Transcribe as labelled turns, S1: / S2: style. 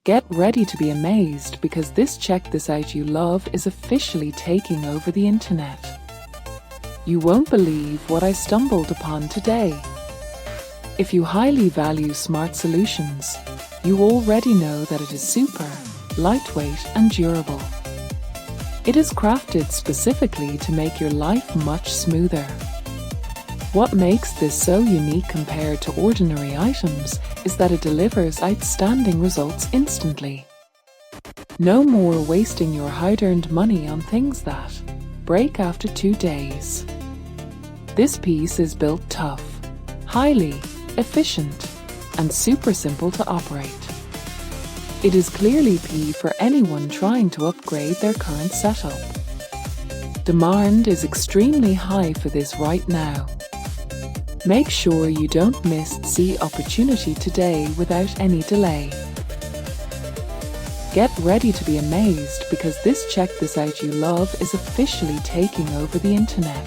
S1: Get ready to be amazed because this Check This Out You Love is officially taking over the internet. You won't believe what I stumbled upon today. If you highly value smart solutions, you already know that it is super, lightweight and durable. It is crafted specifically to make your life much smoother. What makes this so unique compared to ordinary items is that it delivers outstanding results instantly. No more wasting your hard-earned money on things that break after 2 days. This piece is built tough, highly efficient, and super simple to operate. It is clearly P for anyone trying to upgrade their current setup. Demand is extremely high for this right now. Make sure you don't miss the opportunity today without any delay. Get ready to be amazed because this Check This Out You Love is officially taking over the internet.